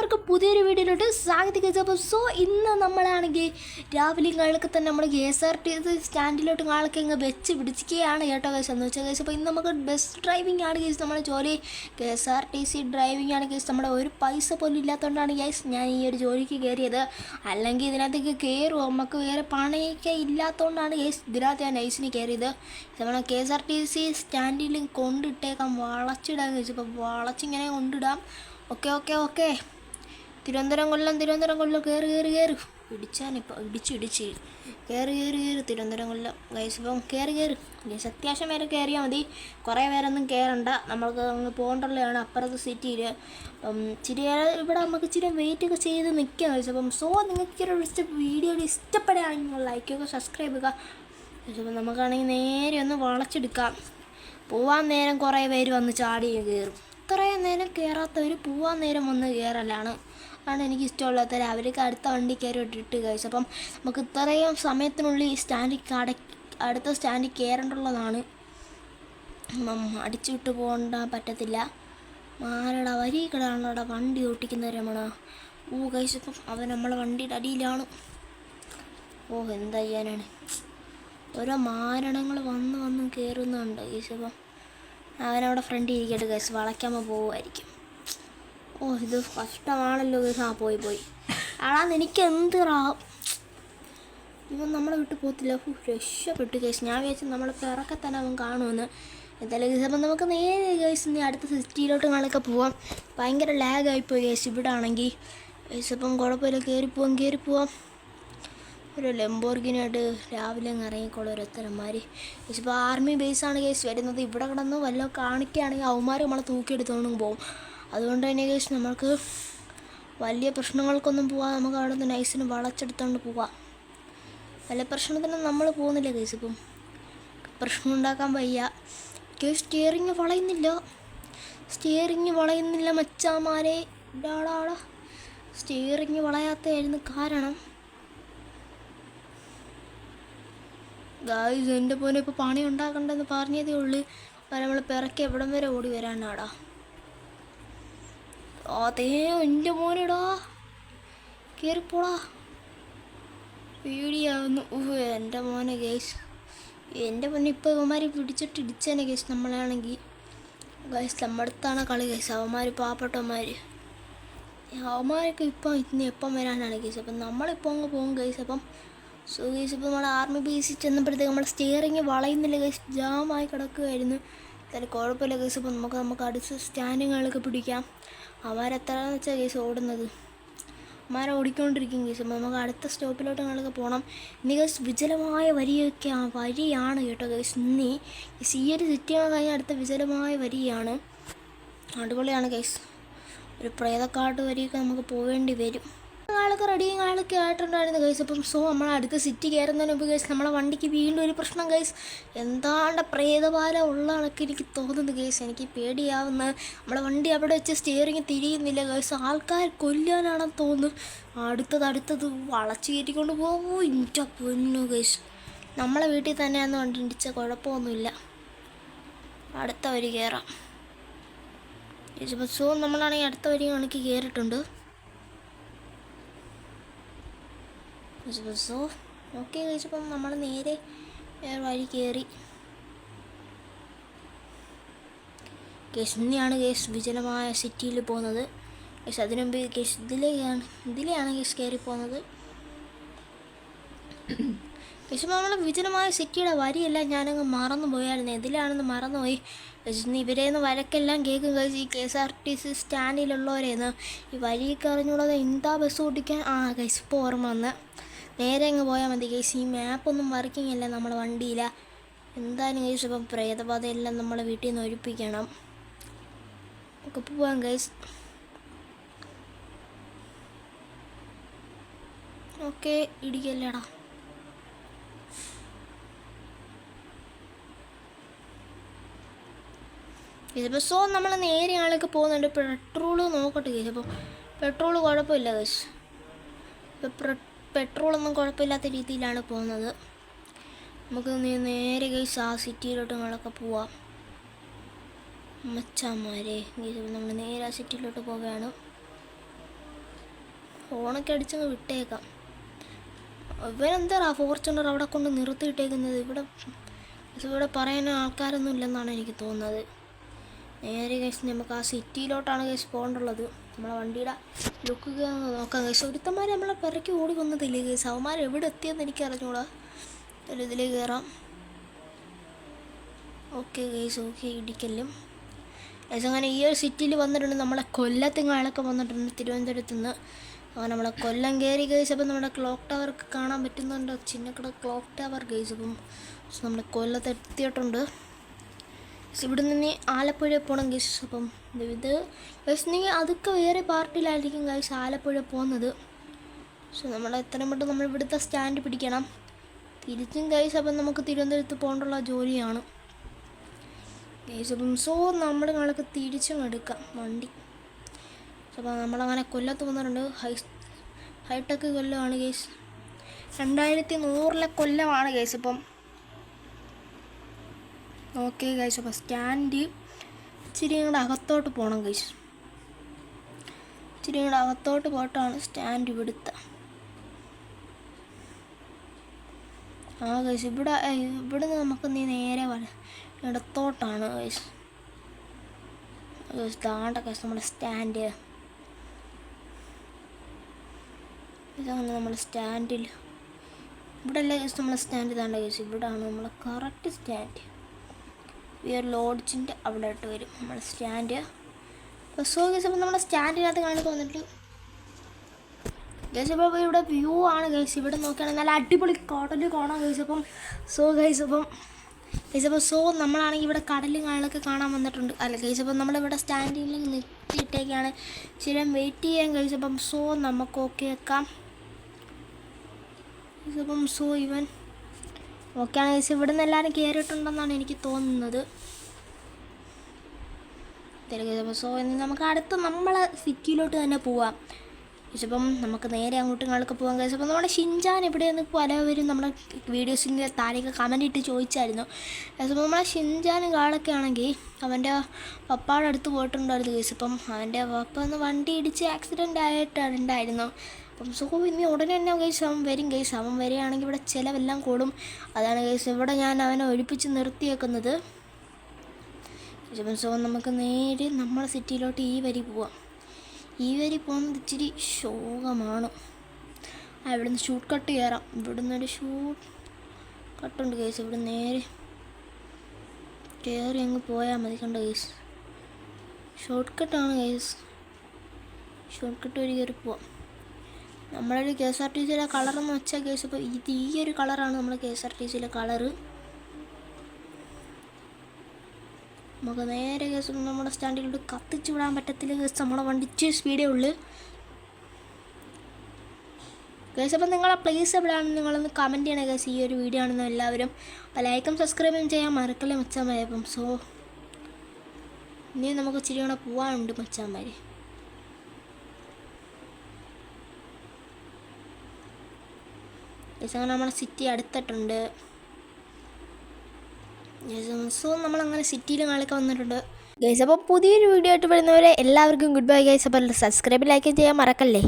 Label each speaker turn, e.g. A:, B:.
A: എല്ലാവർക്കും പുതിയൊരു വീഡിയോയിലോട്ട് സ്വാഗതം. അപ്പോൾ ഇന്ന് നമ്മളാണെങ്കിൽ രാവിലെ കാലൊക്കെ തന്നെ നമ്മൾ KSRTC സ്റ്റാൻഡിലോട്ട് കാലൊക്കെ ഇങ്ങ് വെച്ച് പിടിച്ചിരിക്കുകയാണ് കേട്ടോ കേസ് എന്ന് വെച്ചാൽ കേസ്. അപ്പോൾ ഇന്ന് നമുക്ക് ബസ് ഡ്രൈവിംഗ് ആണ് കേസ്, നമ്മുടെ ജോലി KSRTC ഡ്രൈവിംഗ് ആണ് കേസ്. നമ്മുടെ ഒരു പൈസ പോലും ഇല്ലാത്തതുകൊണ്ടാണ് കേസ് ഞാൻ ഈ ഒരു ജോലിക്ക് കയറിയത്. അല്ലെങ്കിൽ ഇതിനകത്തേക്ക് കയറുമോ, നമുക്ക് വേറെ പണിയൊക്കെ ഇല്ലാത്തതുകൊണ്ടാണ് കേസ് ഇതിനകത്ത് ഞാൻ നൈസിന് കയറിയത്. നമ്മളെ KSRTC സ്റ്റാൻഡിൽ കൊണ്ടിട്ടേക്കാം, വളച്ചിടാൻ കേസ്. അപ്പോൾ വളച്ചിങ്ങനെ കൊണ്ടിടാം. ഓക്കെ തിരുവനന്തപുരം കൊല്ലം കയറി ഇടിച്ചാനിപ്പോൾ ഇടിച്ച് കയറി തിരുവനന്തപുരം കൊല്ലം ഗൈസ്. ഇപ്പം കയറി ഗൈസ്, അത്യാവശ്യം പേരെ കയറിയാൽ മതി, കുറേ പേരൊന്നും കയറണ്ട. നമ്മൾക്ക് അങ്ങ് പോകേണ്ടുള്ളതാണ് അപ്പുറത്തെ സിറ്റിയിൽ. ഇച്ചിരി ഇവിടെ നമുക്ക് ഇച്ചിരി വെയിറ്റൊക്കെ ചെയ്ത് നിൽക്കാം ഗൈസ്. അപ്പം നിങ്ങൾക്ക് വീഡിയോ ഇഷ്ടപ്പെടുകയാണെങ്കിൽ ലൈക്കൊക്കെ സബ്സ്ക്രൈബ് ചെയ്യുക ഗൈസ്. അപ്പം നമുക്കാണെങ്കിൽ നേരെ ഒന്ന് വളച്ചെടുക്കാം. പോവാൻ നേരം കുറേ പേര് വന്ന് ചാടി കയറും. ഇത്രയും നേരം കയറാത്തവർ പോവാൻ നേരം വന്ന് കയറലാണ് എനിക്ക് ഇഷ്ടമുള്ളവർ. അവർക്ക് അടുത്ത വണ്ടി കയറി ഇട്ടിട്ട് കഴിച്ചു. അപ്പം നമുക്ക് ഇത്രയും സമയത്തിനുള്ളിൽ ഈ അടുത്ത സ്റ്റാൻഡിൽ കയറേണ്ടുള്ളതാണ്. അടിച്ചു വിട്ട് പോകണ്ട പറ്റത്തില്ല. ആരടാ വരി കിടാണോടാ വണ്ടി ഓട്ടിക്കുന്നവരമണോ? കഴിച്ചു. ഇപ്പം അവൻ നമ്മളെ വണ്ടിയുടെ അടിയിലാണ്. എന്താ ചെയ്യാനാണ്, ഓരോ മാരണങ്ങൾ വന്ന് കയറുന്നുണ്ട് കേസ്. അപ്പം അവനവിടെ ഫ്രണ്ട് ഇരിക്കട്ടെ കേസ്, വളയ്ക്കാമ്പോൾ പോവുമായിരിക്കും. ഇത് കഷ്ടമാണല്ലോ കേസ്. പോയി ആളാന്ന് എനിക്ക് എന്തിറാം. ഇവൻ നമ്മളെ വിട്ട് പോകത്തില്ല. രക്ഷപ്പെട്ടു കേസ്. ഞാൻ വിചാരിച്ചു നമ്മളെ പിറക്കെ തന്നെ അവൻ കാണുമെന്ന്. എന്തായാലും കേസ് അപ്പം നമുക്ക് നേരെ കേസ് ഇനി അടുത്ത സിറ്റിയിലോട്ട് നാളൊക്കെ പോവാം. ഭയങ്കര ലാഗായിപ്പോയി കേസ് ഇവിടെ ആണെങ്കിൽ കേസ്. അപ്പം കുഴപ്പമില്ല, കയറിപ്പോവാം. ഒരു ലംബോർഗിനായിട്ട് രാവിലെ അങ്ങ് ഇറങ്ങിക്കോളും ഓരോരുത്തരന്മാർ. ഇപ്പോൾ ആർമി ബേസാണ് കേസ് വരുന്നത്. ഇവിടെ കിടന്ന് വല്ലതും കാണിക്കുകയാണെങ്കിൽ അവന്മാർ നമ്മളെ തൂക്കിയെടുത്തോണ്ടും പോകും. അതുകൊണ്ട് തന്നെ കേസ് നമുക്ക് വലിയ പ്രശ്നങ്ങൾക്കൊന്നും പോകാം. നമുക്ക് അവിടെ നിന്ന് നൈസിന് വളച്ചെടുത്തോണ്ട് പോവാം. വല്ല പ്രശ്നത്തിനും നമ്മൾ പോകുന്നില്ല കേസ്. ഇപ്പം പ്രശ്നം ഉണ്ടാക്കാൻ വയ്യ കേസ്. സ്റ്റിയറിങ് വളയുന്നില്ല മച്ചാമാരെ. ഇടാടാടാ സ്റ്റിയറിങ് വളയാത്തതായിരുന്നു കാരണം. ഗായ്സ് എൻ്റെ പോലെ ഇപ്പോൾ പണി ഉണ്ടാക്കണ്ടെന്ന് പറഞ്ഞതേ ഉള്ളൂ. നമ്മൾ പിറക്കി എവിടം വരെ ഓടി വരാനാടാ. അതേ എൻ്റെ മോനെടാ, കയറിപ്പോടാ, പേടിയാവുന്നു. എൻ്റെ മോനെ ഗൈസ്, എൻ്റെ പൊന്നെ ഇപ്പോൾ അവന്മാർ പിടിച്ചിട്ട് ഇടിച്ചേനെ ഗൈസ്. നമ്മളാണെങ്കിൽ ഗൈസ് നമ്മടുത്താണ് കളി ഗൈസ്. അവന്മാർ പാവപ്പെട്ടവന്മാർ, അവന്മാരൊക്കെ ഇന്ന് എപ്പം വരാനാണ് ഗൈസ്. അപ്പം നമ്മളിപ്പോൾ അങ്ങ് പോകും ഗൈസ്. അപ്പം ഗൈസ് ഇപ്പോൾ നമ്മൾ ആർമി ബേസിൽ ചെന്നപ്പോഴത്തേക്ക് നമ്മൾ സ്റ്റിയറിങ് വളയുന്നില്ല ഗൈസ്, ജാമായി കിടക്കുകയായിരുന്നു. എന്തായാലും കുഴപ്പമില്ല ഗൈസ്. അപ്പോൾ നമുക്ക് അടുത്ത സ്റ്റാൻഡിങ്ങുകളൊക്കെ പിടിക്കാം. അവരെത്രയെന്ന് വെച്ചാൽ ഗൈസ് ഓടുന്നത്, അവന്മാരെ ഓടിക്കൊണ്ടിരിക്കും ഗൈസ്. അപ്പോൾ നമുക്ക് അടുത്ത സ്റ്റോപ്പിലോട്ട് ഞങ്ങളൊക്കെ പോകണം. ഇനി ഗൈസ് വിജലമായ വരിയാണ് കേട്ടോ ഗൈസ്. ഇനി ഈ ഒരു സിറ്റിയാണ് കഴിഞ്ഞാൽ അടുത്ത വിജലമായ വരിയാണ്. അടിപൊളിയാണ് ഗൈസ്. ഒരു പ്രേതക്കാട്ട് വരിയൊക്കെ നമുക്ക് പോവേണ്ടി വരും. ആളൊക്കെ ആയിട്ടുണ്ടായിരുന്നു ഗൈസ്. അപ്പം നമ്മൾ അടുത്ത സിറ്റി കയറുന്നതിന് മുമ്പ് ഗൈസ് നമ്മളെ വണ്ടിക്ക് വീണ്ടും ഒരു പ്രശ്നം ഗൈസ്. എന്താണ്ട് പ്രേതപാല ഉള്ള കണക്ക് എനിക്ക് തോന്നുന്നു ഗൈസ്. എനിക്ക് പേടിയാവുന്ന നമ്മളെ വണ്ടി അവിടെ വെച്ച് സ്റ്റിയറിങ് തിരിയുന്നില്ല ഗൈസ്. ആൾക്കാർ കൊല്ലാനാണെന്ന് തോന്നുന്നു. അടുത്തത് വളച്ച് കയറ്റിക്കൊണ്ട് പോകുമോ എൻ്റെ പൊന്നു ഗൈസ്. നമ്മളെ വീട്ടിൽ തന്നെയാണെന്ന് വണ്ടി ഇടിച്ച കുഴപ്പമൊന്നുമില്ല. അടുത്ത വരി കയറാം ഗൈസ്. നമ്മളാണെങ്കിൽ അടുത്ത വരി കണക്ക് കയറിയിട്ടുണ്ട്. ഓക്കെ കഴിച്ചപ്പം നമ്മൾ നേരെ വഴി കയറി ഇനിയാണ് കേസ് വിജനമായ സിറ്റിയിൽ പോകുന്നത് കേസ്. അതിനു മുമ്പ് കേസ് ഇതിലെയാണ് കേസ് കയറി പോകുന്നത് കേസ്. നമ്മൾ വിജനമായ സിറ്റിയുടെ വരിയെല്ലാം ഞാനങ്ങ് മറന്നു പോയായിരുന്നു. ഇതിലാണെന്ന് മറന്നുപോയി കേസ്. ഇവരേന്ന് വരക്കെല്ലാം കേൾക്കും കേസ്. ഈ KSRTC സ്റ്റാൻഡിലുള്ളവരേന്ന് ഈ വഴിയൊക്കെ അറിഞ്ഞുള്ളത് എന്താ ബസ് ഓടിക്കാൻ. കേസ് ഇപ്പോൾ ഓർമ്മ വന്ന് നേരെ അങ്ങ് പോയാൽ മതി കേസ്. ഈ മാപ്പൊന്നും വർക്കിംഗ് അല്ല നമ്മളെ വണ്ടിയില്ല. എന്തായാലും കേസ് ഇപ്പം പ്രേതബാധയെല്ലാം നമ്മളെ വീട്ടിൽ നിന്ന് ഒഴിപ്പിക്കണം. ഒക്കെ പോവാം കേസ്. ഓക്കെ ഇടിക്കല്ലേടാ. ഇതിപ്പോൾ നമ്മൾ നേരെ ആളൊക്കെ പോകുന്നുണ്ട്. പെട്രോള് നോക്കട്ടെ കേസ്. അപ്പോൾ പെട്രോള് കുഴപ്പമില്ല കേസ്. ഇപ്പോൾ പെട്രോളൊന്നും കുഴപ്പമില്ലാത്ത രീതിയിലാണ് പോകുന്നത്. നമുക്ക് നേരെ ഗൈസ് ആ സിറ്റിയിലോട്ട് ഞങ്ങളൊക്കെ പോവാം മച്ചാന്മാരെ. നമ്മൾ നേരെ ആ സിറ്റിയിലോട്ട് പോവുകയാണ്. ഹോണൊക്കെ അടിച്ചങ്ങ് വിട്ടേക്കാം. ഇവരെന്താ ഫോർച്യൂണർ അവിടെ കൊണ്ട് നിർത്തിയിട്ടേക്കുന്നത്? ഇവിടെ പറയാൻ ആൾക്കാരൊന്നും ഇല്ലെന്നാണ് എനിക്ക് തോന്നുന്നത്. നേരെ കേസ് നമുക്ക് ആ സിറ്റിയിലോട്ടാണ് കേസ് പോകേണ്ടുള്ളത്. നമ്മളെ വണ്ടിയുടെ ലുക്ക് നോക്കാം കേസ്. ഒരുത്തന്മാർ നമ്മളെ പിറക്കി ഓടി വന്നതില്ലേ കേസ്. അവന്മാർ എവിടെ എത്തിയെന്ന് എനിക്ക് അറിഞ്ഞൂടാ. ഇതിലേക്ക് കയറാം. Okay case, okay. ഇടിക്കല്ലും കേസ് അങ്ങനെ ഈ ഒരു സിറ്റിയിൽ വന്നിട്ടുണ്ട്. നമ്മളെ കൊല്ലത്തിങ്ങാളൊക്കെ വന്നിട്ടുണ്ട് തിരുവനന്തപുരത്ത് നിന്ന്. അങ്ങനെ നമ്മളെ കൊല്ലം കയറി കേസ്. അപ്പം നമ്മുടെ ക്ലോക്ക് ടവർ കാണാൻ പറ്റുന്നുണ്ട്. Chinnakada clock tower case. അപ്പം നമ്മൾ കൊല്ലത്ത് എത്തിയിട്ടുണ്ട്. ഇവിടെ നിന്ന് ആലപ്പുഴ പോകണം കേസ്. അപ്പം ഇത് കേസ് നീ അതൊക്കെ വേറെ പാർട്ടിയിലായിരിക്കും കേസ് ആലപ്പുഴ പോകുന്നത്. നമ്മൾ എത്രയും പെട്ടെന്ന് നമ്മൾ ഇവിടുത്തെ സ്റ്റാൻഡ് പിടിക്കണം. തിരിച്ചും കേസ് അപ്പം നമുക്ക് തിരുവനന്തപുരത്ത് പോകേണ്ടുള്ള ജോലിയാണ് കേസ്. അപ്പം നമ്മൾ ഞങ്ങൾക്ക് തിരിച്ചും എടുക്കാം വണ്ടി. അപ്പോൾ നമ്മളങ്ങനെ കൊല്ലത്ത് വന്നിട്ടുണ്ട്. ഹൈടെക് കൊല്ലമാണ് കേസ്. 2100 കൊല്ലമാണ് കേസ്. ഇപ്പം ഓക്കെ കേസ്. അപ്പോൾ സ്റ്റാൻഡ് ഇച്ചിരി കൂടെ അകത്തോട്ട് പോകണം കേസ്. ഇച്ചിരി കൂടെ അകത്തോട്ട് പോയിട്ടാണ് സ്റ്റാൻഡ് ഇവിടുത്തെ. കേസ് ഇവിടുന്ന് നമുക്ക് നേരെ ഇടത്തോട്ടാണ് കേസ്. താണ്ട കേസ് നമ്മുടെ സ്റ്റാൻഡ്. ഇതാണ് നമ്മുടെ സ്റ്റാൻഡിൽ. ഇവിടെ അല്ലേ കേസ് നമ്മളെ സ്റ്റാൻഡ്. താണ്ട കേസ് ഇവിടെയാണ് നമ്മളെ കറക്റ്റ് സ്റ്റാൻഡ്. ലോഡ്ജിൻ്റെ അവിടെ ആയിട്ട് വരും നമ്മുടെ സ്റ്റാൻഡ്. അപ്പോൾ കേസ് അപ്പോൾ നമ്മുടെ സ്റ്റാൻഡിനകത്ത് കാണിച്ച് വന്നിട്ട് കേസ് ഇപ്പോൾ ഇവിടെ വ്യൂ ആണ് കേസ്. ഇവിടെ നോക്കുകയാണെങ്കിൽ നല്ല അടിപൊളി കടൽ കാണാം കേസ്. അപ്പം കേസ് അപ്പോൾ നമ്മളാണെങ്കിൽ ഇവിടെ കടലും കാണലൊക്കെ കാണാൻ വന്നിട്ടുണ്ട്. അല്ല കേസ് അപ്പം നമ്മളിവിടെ സ്റ്റാൻഡിൽ നിർത്തിയിട്ടേക്കാണ്. ശരിയും വെയിറ്റ് ചെയ്യാൻ കേസ്. അപ്പം നമുക്ക് ഓക്കെ വെക്കാം. അപ്പം ഇവൻ ഓക്കെയാണ് കേസ്. ഇവിടെ നിന്ന് എല്ലാവരും കയറിയിട്ടുണ്ടെന്നാണ് എനിക്ക് തോന്നുന്നത്. ഇനി നമുക്ക് അടുത്ത് നമ്മളെ സിറ്റിയിലോട്ട് തന്നെ പോവാം. ഇപ്പം നമുക്ക് നേരെ അങ്ങോട്ടും ഇങ്ങോട്ടൊക്കെ പോകാൻ കഴിയും. അപ്പോൾ നമ്മുടെ ഷിൻചാൻ എവിടെയെന്ന് പലവരും നമ്മുടെ വീഡിയോസിൻ്റെ താഴേക്ക് കമൻറ്റ് ഇട്ട് ചോദിച്ചായിരുന്നു. അപ്പോൾ നമ്മളെ ഷിൻചാനും കാളൊക്കെ ആണെങ്കിൽ അവൻ്റെ പപ്പാടെ അടുത്ത് പോയിട്ടുണ്ടായിരുന്നു കേസ്. അപ്പം അവൻ്റെ പപ്പ ഒന്ന് വണ്ടി ഇടിച്ച് ആക്സിഡൻ്റ് ആയിട്ടുണ്ടായിരുന്നു. അപ്പം ഇനി ഉടനെ തന്നെ കേസ് അവൻ വരും കേസ്. അവൻ വരികയാണെങ്കിൽ ഇവിടെ ചിലവെല്ലാം കൂടും. അതാണ് കേസ് ഇവിടെ ഞാൻ അവനെ ഒഴിപ്പിച്ച് നിർത്തിയേക്കുന്നത്. നമുക്ക് നേരെ നമ്മളെ സിറ്റിയിലോട്ട് ഈ വരി പോവാം. ഈ വരി പോകുന്നത് ഇച്ചിരി ശോകമാണ്. ഇവിടുന്ന് ഷൂട്ട് കട്ട് കയറാം. ഇവിടുന്ന് ഒരു ഷൂട്ട് കട്ടുണ്ട് കേസ്. ഇവിടെ നേരെ കയറി അങ്ങ് പോയാൽ മതി. കണ്ട കേസ് ഷോർട്ട് കട്ടാണ് കേസ്. ഷോർട്ട് കട്ട് വഴി കയറി പോവാം. നമ്മളൊരു KSRTCയിലെ കളറെന്ന് വെച്ചാൽ കേസ് ഇപ്പോൾ ഈ ഒരു കളറാണ് നമ്മുടെ KSRTCയിലെ കളറ്. നമുക്ക് നേരെ കേസ് നമ്മുടെ സ്റ്റാൻഡിലോട്ട് കത്തിച്ച് വിടാൻ പറ്റത്തില്ല കേസ്. നമ്മളെ വണ്ടി ഇച്ചിരി സ്പീഡേ ഉള്ളു കേസ്. അപ്പം നിങ്ങളെ പ്ലേസ് എവിടെയാണ് നിങ്ങളൊന്ന് കമൻറ്റ് ചെയ്യണേ കേസ്. ഈ ഒരു വീഡിയോ ആണെന്ന് എല്ലാവരും ലൈക്കും സബ്സ്ക്രൈബും ചെയ്യാൻ മറക്കല്ലേ മച്ചാന്മാരെ. അപ്പം ഇനി നമുക്ക് ഇച്ചിരി കൂടെ പോകാനുണ്ട് മച്ചാന്മാർ. അങ്ങനെ നമ്മുടെ സിറ്റി അടുത്തിട്ടുണ്ട്. നമ്മളങ്ങനെ സിറ്റിയിൽ നാളൊക്കെ വന്നിട്ടുണ്ട് ഗൈസ്. അപ്പോൾ പുതിയൊരു വീഡിയോ ആയിട്ട് വരുന്നവരെ എല്ലാവർക്കും ഗുഡ് ബൈ ഗൈസ്. അപ്പോൾ സബ്സ്ക്രൈബ് ലൈക്ക് ചെയ്യാൻ മറക്കല്ലേ.